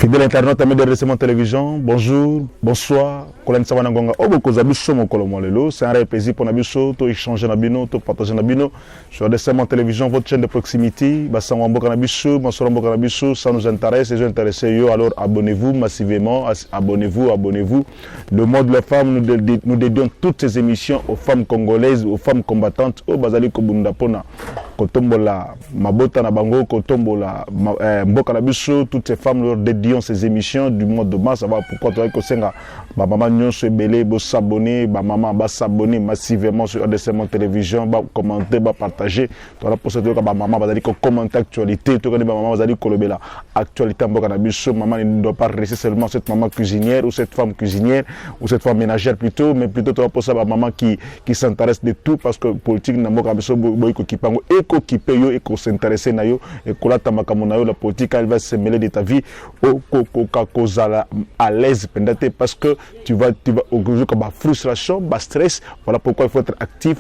Fidèle internaute, amis de RDC Télévision, bonjour, bonsoir. C'est un réel plaisir pour nous de échanger de partager sur RDC Télévision, votre chaîne de proximité. Ça nous intéresse et intéressé. Alors abonnez-vous massivement, abonnez-vous. Le mot de la femme, nous dédions toutes ces émissions aux femmes congolaises, aux femmes combattantes, au Bazali Kobundapona. Kotombola, Mabota Nabango, Kotombola, Mboka Nabiso, toutes ces femmes leur dédions ces émissions du mois de mars. Ça va pourquoi tu as que c'est maman Nyon se belé, s'abonner, maman va s'abonner massivement sur RDC Télévision, commenter, partager. Tu as posté que maman va dire commenter actualité, tu connais maman va dire que actualité Mboka Nabiso, maman ne doit pas rester seulement cette maman cuisinière ou cette femme cuisinière ou cette femme ménagère plutôt, mais plutôt tu as posté à maman qui s'intéresse de tout parce que politique n'a Mboka Nabiso boyko qui pango qui paye et qu'on s'intéresse na yo et qu'on la la politique elle va se mêler de ta vie au à l'aise parce que tu vas au comme frustration, stress. Voilà pourquoi il faut être actif,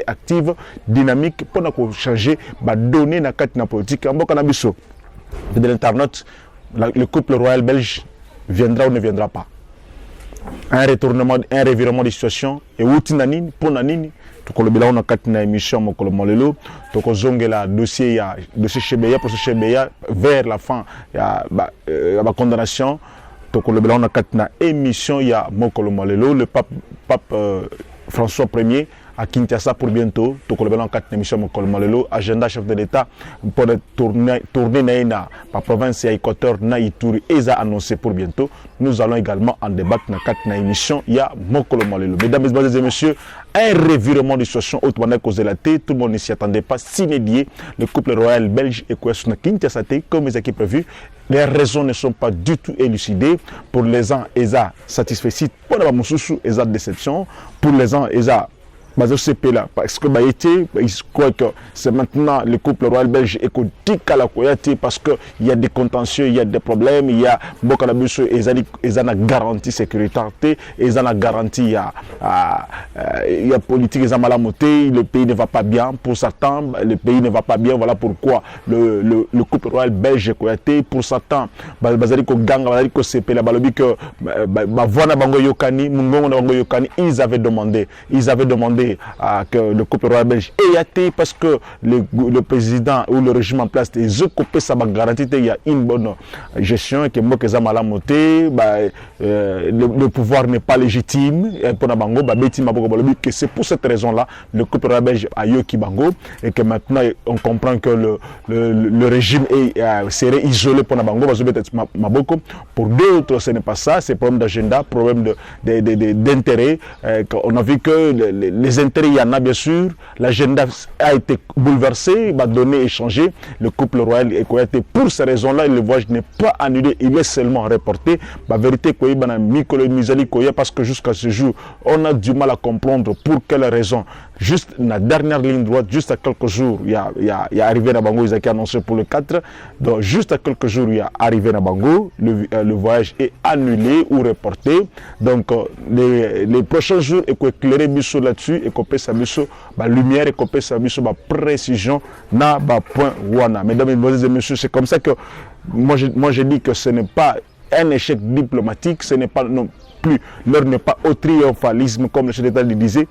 active, dynamique pour changer, donner na carte na politique. En Bokanabiso de l'internaute, le couple royal belge viendra ou ne viendra pas. Un retournement, un revirement de situation et outil nanini pour nanini. Tokolobela on a katina émission mokolomolelo tokozongela dossier Chebeya pour ce Chebeya vers la fin ya ba condamnation tokolobela on a katina émission ya mokolomolelo le pape François Ier à Kinshasa pour bientôt. Tokolobela en 4 émissions mokolomolelo agenda chef de l'État pour tourner naina par province ya Équateur na Ituri et ça annoncé pour bientôt. Nous allons également en débattre dans 4 émissions ya mokolomolelo. Mesdames et messieurs, un revirement de situation au tout le monde ne s'y attendait pas, s'inédié. Le couple royal belge et Kouessuna Kinshasa comme ils étaient prévus. Les raisons ne sont pas du tout élucidées. Pour les uns, ils ont satisfait. Pour les gens, ils ont déception. Pour les gens, ils ont là parce que ils croient que c'est maintenant le couple royal belge et parce que il y a des contentieux, il y a des problèmes, il y a beaucoup ils ont la garantie sécurité, ils ont la garantie il y a politique, ils ont malamoté, le pays ne va pas bien pour certains, le pays ne va pas bien, voilà pourquoi le couple royal belge et pour certains ils avaient demandé que le couple royal belge est athée parce que le président ou le régime en place des occupés ça va garantir il y a une bonne gestion et que le pouvoir n'est pas légitime que c'est pour cette raison là le couple royal belge a yoki bango et que maintenant on comprend que le régime serait isolé pour Nabango pour d'autres ce n'est pas ça, c'est problème d'agenda, problème d'intérêt. On a vu que les intérêts, il y en a bien sûr. L'agenda a été bouleversé, donné et changé. Le couple royal est cohérent. Pour ces raisons-là, le voyage n'est pas annulé, il est seulement reporté. La vérité, parce que jusqu'à ce jour, on a du mal à comprendre pour quelles raisons. Juste la dernière ligne droite, juste à quelques jours, il y a arrivé à Bango, ils ont annoncé pour le 4. Donc, juste à quelques jours, il y a arrivé à Bango. Le voyage est annulé ou reporté. Donc, les prochains jours, il faut éclairer Bissot là-dessus et couper sa Bissot, lumière et couper sa Bissot, précision, na point wana. Mesdames et messieurs, c'est comme ça que moi je dis que ce n'est pas un échec diplomatique, ce n'est pas non plus, l'heure n'est pas au triomphalisme comme le chef d'État le disait.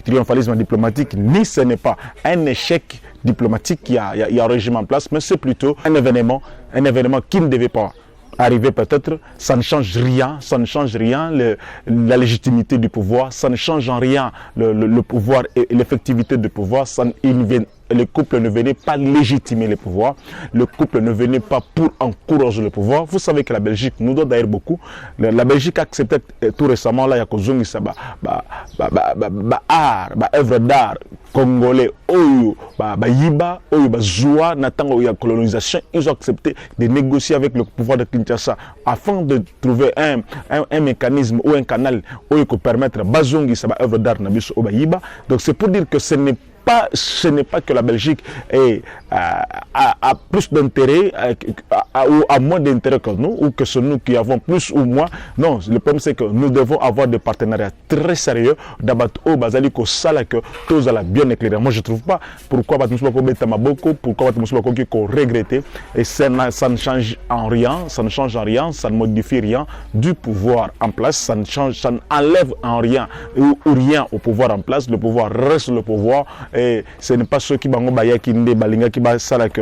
Triomphalisme diplomatique, ni ce n'est pas un échec diplomatique qui a un régime en place, mais c'est plutôt un événement qui ne devait pas arriver peut-être. Ça ne change rien, la légitimité du pouvoir, ça ne change en rien le pouvoir et l'effectivité du pouvoir. Le couple ne venait pas légitimer le pouvoir, le couple ne venait pas pour encourager le pouvoir. Vous savez que la Belgique nous doit d'ailleurs beaucoup. La Belgique a accepté tout récemment, là, il y a Kozungi, œuvre d'art congolais, yiba, zoua, natango, ya colonisation. Ils ont accepté de négocier avec le pouvoir de Kinshasa afin de trouver un mécanisme ou un canal où il peut permettre Bazongi, œuvre d'art, nabiso, yiba. Donc c'est pour dire que ce n'est pas que la Belgique a plus d'intérêt à moins d'intérêt que nous, ou que c'est nous qui avons plus ou moins. Non, le problème c'est que nous devons avoir des partenariats très sérieux. D'abord, au Bazali, qu'au Salak, tous à la bien éclairé. Moi, je ne trouve pas pourquoi pourquoi regretter. Et ça ne change en rien, ça ne modifie rien du pouvoir en place, ça n'enlève en rien ou rien au pouvoir en place. Le pouvoir reste le pouvoir et ce n'est pas ceux qui bango baya qui ne balinga qui ba salak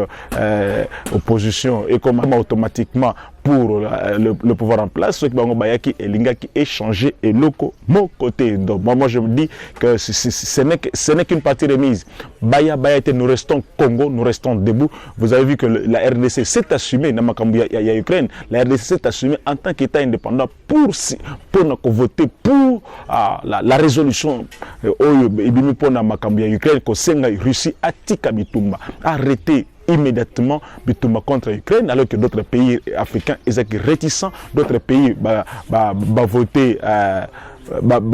opposition et comme automatiquement pour le pouvoir en place, ceux qui bango baya qui elinga qui est changé et loko mon côté. Donc moi je me dis que ce n'est qu'une partie remise. Baya nous restons Congo, nous restons debout. Vous avez vu que la RDC s'est assumée dans la Ukraine. La RDC s'est assumée en tant qu'État indépendant pour voter pour la résolution pour la Ukraine que Russie a tika bitumba arrêté immédiatement Bitumba contre l'Ukraine, alors que d'autres pays africains sont réticents, d'autres pays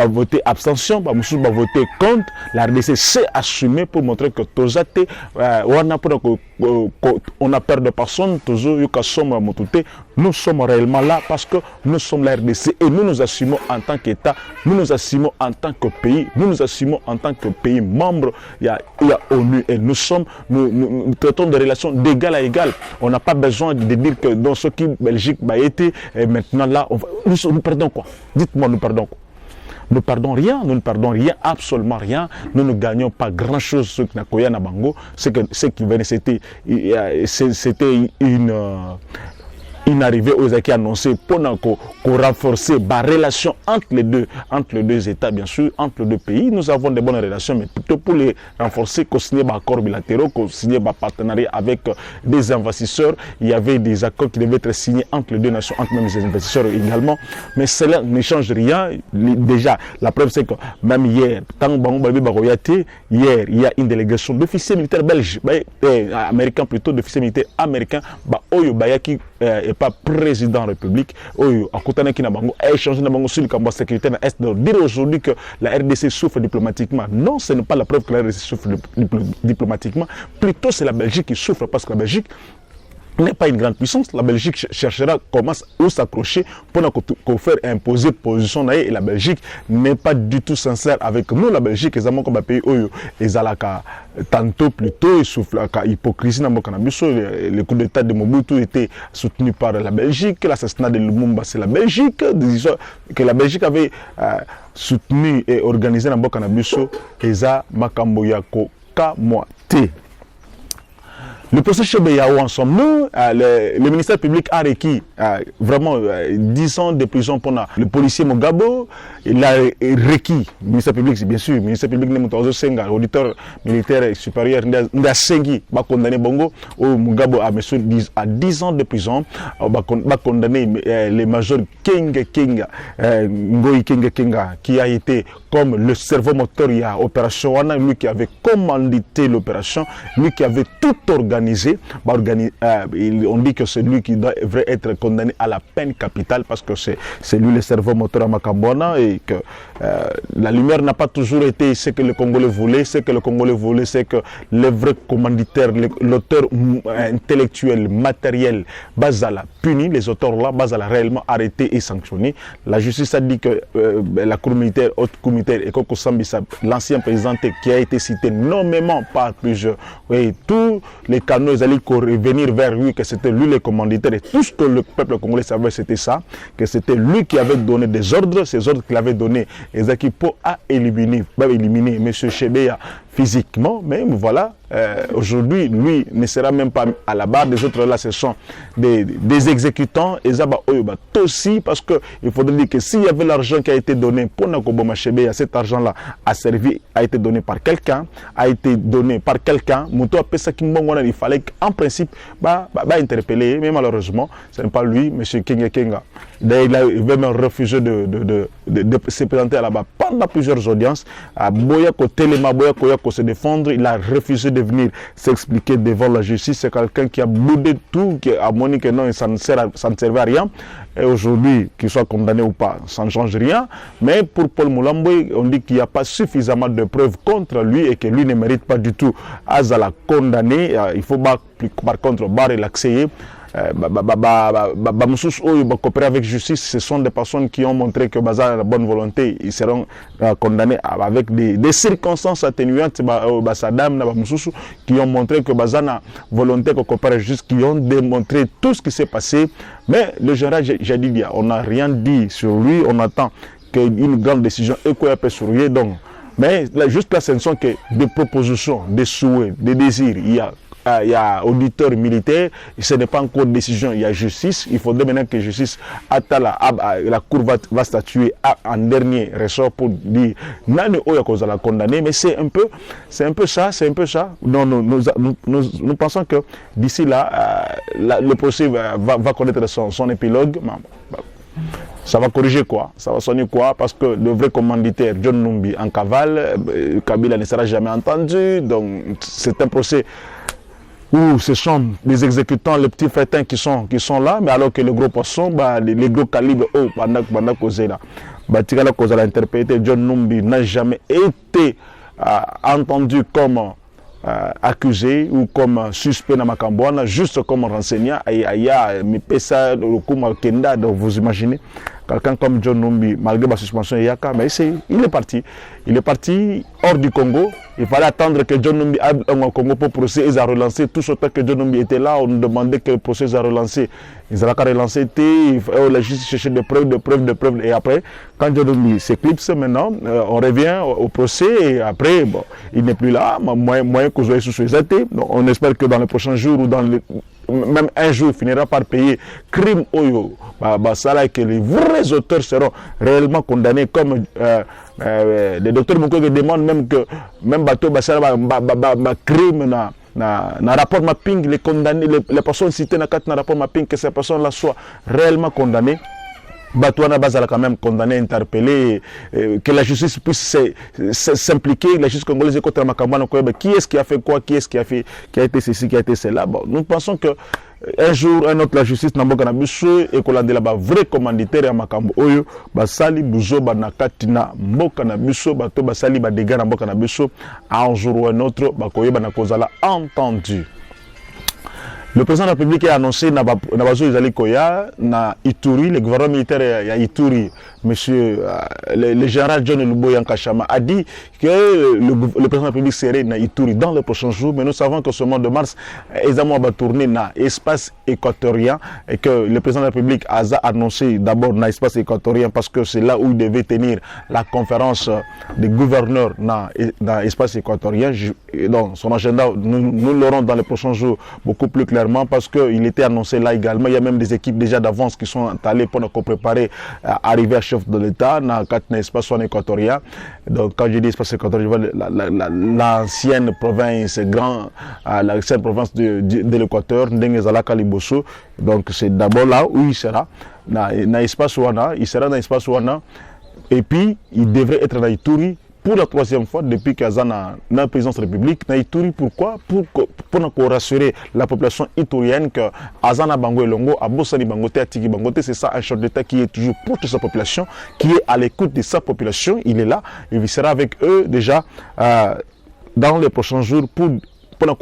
voter abstention, voter contre. La RDC s'est assumée pour montrer que on a peur de personne, nous sommes réellement là parce que nous sommes la RDC et nous nous assumons en tant qu'État, nous nous assumons en tant que pays, nous nous assumons en tant que pays membre. Il y a ONU et nous traitons de relations d'égal à égal. On n'a pas besoin de dire que dans ce qui Belgique a été, et maintenant là, nous perdons quoi? Dites-moi, nous perdons quoi? Nous ne perdons rien, absolument rien. Nous ne gagnons pas grand-chose sur Nakoya Nabango. Ce qui venait, c'était une arrivée aux acquis annoncés pour renforcer la relation entre les deux États, bien sûr, entre les deux pays. Nous avons de bonnes relations, mais plutôt pour les renforcer, qu'on signe des accords bilatéraux, qu'on signe des partenariats avec des investisseurs. Il y avait des accords qui devaient être signés entre les deux nations, entre même les investisseurs également. Mais cela ne change rien. Déjà, la preuve, c'est que même hier, il y a une délégation d'officiers militaires belges, américains plutôt, d'officiers militaires américains, qui et pas président de la République, a échangé sur le camp sécuritaire est de dire aujourd'hui que la RDC souffre diplomatiquement. Non, ce n'est pas la preuve que la RDC souffre diplomatiquement. Plutôt, c'est la Belgique qui souffre parce que la Belgique n'est pas une grande puissance. La Belgique cherchera comment s'accrocher pour faire imposer position et la Belgique n'est pas du tout sincère avec nous. La Belgique est comme un pays où tantôt plutôt il souffle à hypocrisie dans le coup d'état de Mobutu était soutenu par la Belgique, l'assassinat de Lumumba c'est la Belgique, que la Belgique avait soutenu et organisé dans Bokanabiso Eza Makamboya Kamoate. Le processus Béyaou ensemble, nous, le ministère public a requis vraiment 10 ans de prison pour le policier Mugabo. Il a requis, le ministère public, bien sûr, le ministère public Nemoutazo Senga, auditeur militaire supérieur, Ndasengi, va condamner Bongo, Mugabo a 10 ans de prison, va condamner les majors Kenga, Ngoyi Kenga, qui a été comme le cerveau moteur, il y a opération, lui qui avait commandité l'opération, lui qui avait tout organisé. On dit que c'est lui qui devrait être condamné à la peine capitale parce que c'est lui le cerveau moteur à Makambona et que la lumière n'a pas toujours été ce que le Congolais voulait. Ce que le Congolais voulait, c'est que le vrai commanditaire, l'auteur intellectuel, matériel, Bazala puni, les auteurs là, Bazala réellement arrêté et sanctionné. La justice a dit que la cour militaire, haute cour militaire, et Koko Sambisa, l'ancien président qui a été cité nommément par plusieurs, et tous les canaux allaient revenir vers lui, que c'était lui le commanditaire, et tout ce que le peuple congolais savait, c'était ça, que c'était lui qui avait donné des ordres, ces ordres qu'il avait donnés, et Zakipo a éliminé M. Chebeya physiquement, mais voilà, aujourd'hui, lui ne sera même pas à la barre des autres, là, ce sont des exécutants, et Zaba Oyoba aussi, parce qu'il faudrait dire que s'il y avait l'argent qui a été donné pour Nakoboma Chebeya, cet argent-là a été donné par quelqu'un, Mouto il fallait qu'en principe, interpeller, mais malheureusement, ce n'est pas lui, M. Kenga. D'ailleurs, il va même refuser de se présenter à la barre pendant plusieurs audiences. Boyako Telema, Boyako se défendre, il a refusé de venir s'expliquer devant la justice. C'est quelqu'un qui a boudé tout, qui a montré que non, ça ne servait à rien. Et aujourd'hui, qu'il soit condamné ou pas, ça ne change rien. Mais pour Paul Moulamboy, on dit qu'il n'y a pas suffisamment de preuves contre lui et que lui ne mérite pas du tout à la condamner. Il faut par contre relaxer. coopérer avec justice, ce sont des personnes qui ont montré que Baza la bonne volonté, ils seront condamnés avec des circonstances atténuantes, qui ont montré que Baza la volonté de coopérer juste, qui ont démontré tout ce qui s'est passé. Mais le général Jadidia, on n'a rien dit sur lui, on attend qu'une grande décision est sur lui. Donc, mais là, juste là, ce ne sont que des propositions, des souhaits, des désirs. Il y a auditeur militaire, ce n'est pas encore de décision, il y a justice. Il faudrait maintenant que justice, la Cour va statuer en dernier ressort pour dire Nani Oya qu'on va la condamner. Mais c'est un peu ça. Non, nous pensons que d'ici là, le procès va connaître son épilogue. Ça va corriger quoi? Ça va sonner quoi? Parce que le vrai commanditaire, John Numbi, en cavale, Kabila ne sera jamais entendu. Donc, c'est un procès où ce sont les exécutants, les petits frétins qui sont là, mais alors que le gros poisson, les gros calibres, pendant causé là. Tigala cause à l'interpréter, John Numbi n'a jamais été entendu comme accusé ou comme suspect dans Makambouana, juste comme renseignant. Mais ça, Kenda, donc vous imaginez, quelqu'un comme John Numbi, malgré la suspension, il est parti. Il est parti hors du Congo. Il fallait attendre que John Numbi aille au Congo pour procès. Ils ont relancé. Tout ce temps que John Numbi était là, on nous demandait que le procès a relancé. Ils ont relancé. La justice cherchait des preuves. Et après, quand John Numbi s'éclipse maintenant, on revient au procès. Et après, bon, il n'est plus là. Moyen que vous soyez sous les athées. On espère que dans les prochains jours ou même un jour, il finira par payer crime Oyo. Et que les vrais auteurs seront réellement condamnés comme les docteurs Mukwege demandent même que bateau crime na rapport mapping, les condamnés, les personnes citées dans le rapport mapping, que ces personnes-là soient réellement condamnées. Batouana Bazala quand même condamné, interpellé, que la justice puisse s'impliquer, la justice congolaise contre Makambouana, qui est-ce qui a fait quoi, qui est-ce qui a été ceci, qui a été cela. Bon, nous pensons que un jour, un autre, la justice n'a pas pu et qu'on a des vrai commanditaire à Makambo Oyo, Basali Buzo Banakatina, Mokanabuso, Bato Basali Badega Mokanabuso, un jour ou un autre, Bakoye Banakozala entendu. Le président de la République a annoncé na Ituri, le gouvernement militaire à Ituri, monsieur le général John Luboya Nkashama a dit que le président de la République serait na Ituri dans les prochains jours, mais nous savons que ce mois de mars, Ezamo va tourner dans l'espace équatorien et que le président de la République a annoncé d'abord dans l'espace équatorien parce que c'est là où il devait tenir la conférence des gouverneurs dans l'espace équatorien. Donc son agenda, nous l'aurons dans les prochains jours beaucoup plus clair. Parce qu'il était annoncé là également. Il y a même des équipes déjà d'avance qui sont allées pour nous préparer à arriver à chef de l'État dans l'espace équatorien. Donc quand je dis espace équatorien, je vois l'ancienne province l'ancienne province de l'Équateur, Ndengezala Kaliboso. Donc c'est d'abord là où il sera. Dans l'espace Ouana, il sera dans l'espace Ouana. Et puis il devrait être dans Ituri pour la troisième fois depuis qu'Azana n'a la présidence de la République, na Ituri, pourquoi? Pour rassurer la population iturienne que Azana Bango et Longo, Abosani Bangote, Atiki Bangote, c'est ça un chef d'État qui est toujours pour toute sa population, qui est à l'écoute de sa population, il est là, il sera avec eux déjà dans les prochains jours pour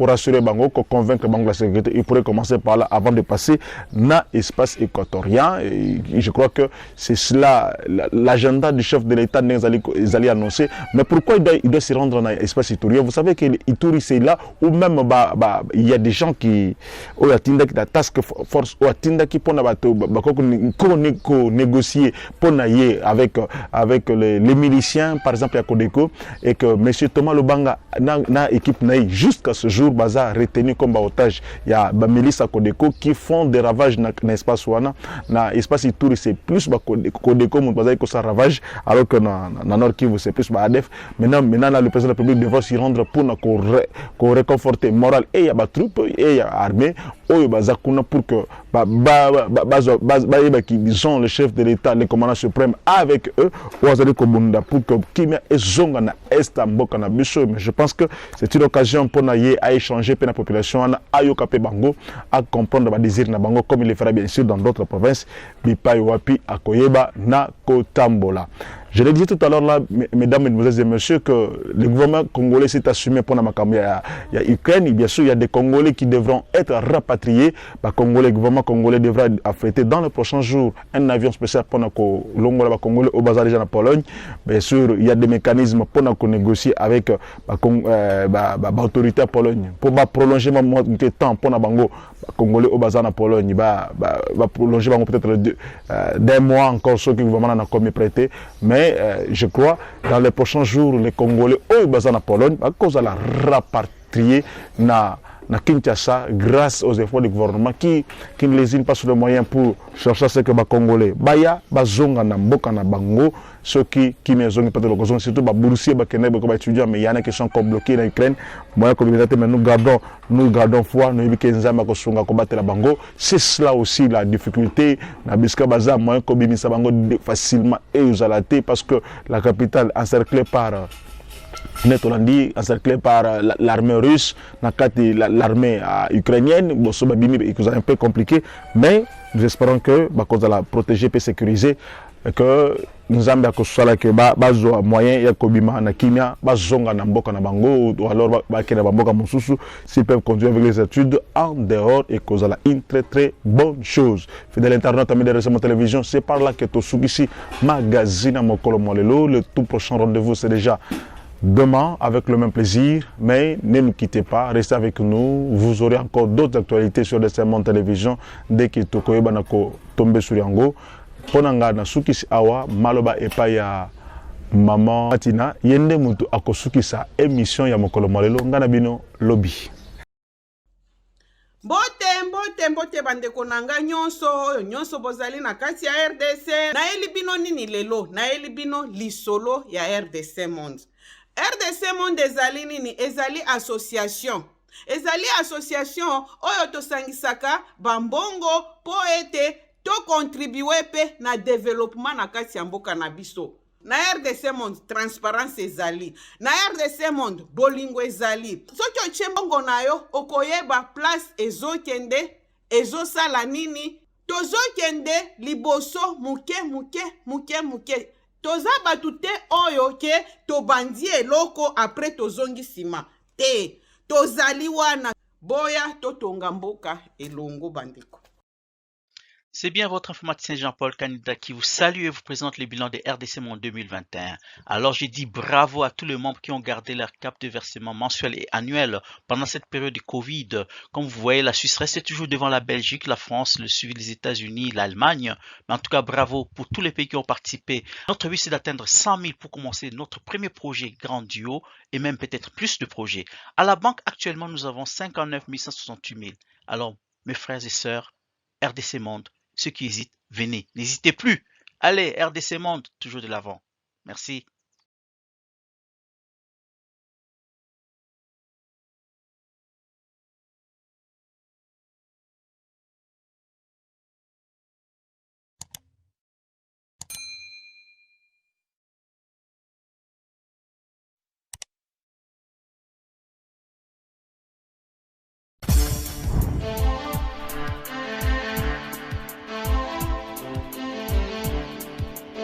rassurer Bango, pour convaincre Bango de la sécurité. Il pourrait commencer par là avant de passer dans l'espace équatorien. Et je crois que c'est cela l'agenda du chef de l'État ils allaient annoncer. Mais pourquoi il doit se rendre dans l'espace iturien? Vous savez que l'Ituri, c'est là où même il y a des gens qui ont la task force qui pour négocier avec les miliciens, par exemple à Codeco, et que M. Thomas Lobanga n'a équipe jusqu'à ce jour Baza retenu comme otage. Il y a Milice Codeco qui font des ravages dans l'espace Ouana. Dans l'espace Ituri, c'est plus Codeco qui ça ravage, alors que dans Nord Kivu, c'est plus ADF. Maintenant, le président de la République devra s'y rendre pour réconforter moral et il y a des troupes et il y a l'armée. Pour que ils ont le chef de l'État, le commandant suprême avec eux, pour que Kimia et Zonga na Est Mboka na Biso. Mais je pense que c'est une occasion pour naïe à échanger pour la population, à yokape bango, à comprendre le désir na bango, comme il le fera bien sûr dans d'autres provinces, Bipa Wapi, Akoyeba, na Kotambola. Je l'ai dit tout à l'heure là, mesdames, mesdemoiselles et messieurs, que le gouvernement congolais s'est assumé pour la Ukraine. Bien sûr, il y a des Congolais qui devront être rapatriés. Le gouvernement congolais devra affréter dans les prochains jours un avion spécial pour les Congolais au bazar déjà en Pologne. Bien sûr, il y a des mécanismes pour négocier avec l'autorité à Pologne pour prolonger le temps pour les Congolais au bazar en Pologne. Va prolonger peut-être d'un mois encore ce que le gouvernement a commis prêté. Mais je crois dans les prochains jours, les Congolais au bazar en Pologne, à cause de la rapatrier na Kinshasa grâce aux efforts du gouvernement qui ne lésine pas sur les moyens pour chercher ce que les Congolais baya bazonga na mboka na bango ceux qui ne zongi pas de l'occasion surtout les boursiers les étudiants mais il y en a qui sont encore bloqués en Ukraine moyen communauté mais nous gardons foi nous yebiki nzamba ko sunga combattre la bango c'est cela aussi la difficulté na biska baza moyen ko bimisa bango facilement et usalaté parce que la capitale encerclée par encerclé par l'armée russe, l'armée ukrainienne, c'est un peu compliqué, mais nous espérons que la protéger et sécuriser, que nous avons que moyen ya kobima na kimia bazonga na mboka na bango ou alors bakena mboka mosusu s'ils peuvent continuer avec les études en dehors et cause la une très bonne chose. Fidèle internaute ami de Récemment Télévision, c'est par là que Tosugisi magazine à Mokolo Molelo. Le tout prochain rendez-vous c'est déjà demain avec le même plaisir, mais ne nous quittez pas, restez avec nous. Vous aurez encore d'autres actualités sur Récemment Télévision dès que Tokoyeba nako tombe sur Yango. Ponanga na sukisi awa maloba epa ya maman Matina yende mutu akosukisa émission ya Mokolo Molelo ngana bino lobby. Mbote bandeko nanga nyonso bozali na kati ya RDC nayeli bino nini lelo nayeli bino lisolo ya RDC Monde. RDC Monde ezali nini ezali association oyo tosangisaka bambongo po ete to contribue pe na développement na kati ya mboka na biso. Na RDC Monde transparence ezali, na RDC Monde bolingo ezali. Soki otie mbongo na yo okoyeba place ezokende ezosala nini, tozokende liboso muke toza batu te oyo ke tobandi eloko apres tozongi sima te, tozali wana boya totonga mboka elongo bandeko. C'est bien votre informaticien Jean-Paul Canida qui vous salue et vous présente le bilan des RDC Monde 2021. Alors j'ai dit bravo à tous les membres qui ont gardé leur cap de versement mensuel et annuel pendant cette période de Covid. Comme vous voyez, la Suisse reste toujours devant la Belgique, la France, le suivi des États-Unis, l'Allemagne. Mais en tout cas, bravo pour tous les pays qui ont participé. Notre but c'est d'atteindre 100 000 pour commencer notre premier projet grandiose et même peut-être plus de projets. À la banque actuellement, nous avons 59 168 000. Alors mes frères et sœurs, RDC Monde, ceux qui hésitent, venez, n'hésitez plus. Allez, RDC Monde, toujours de l'avant. Merci.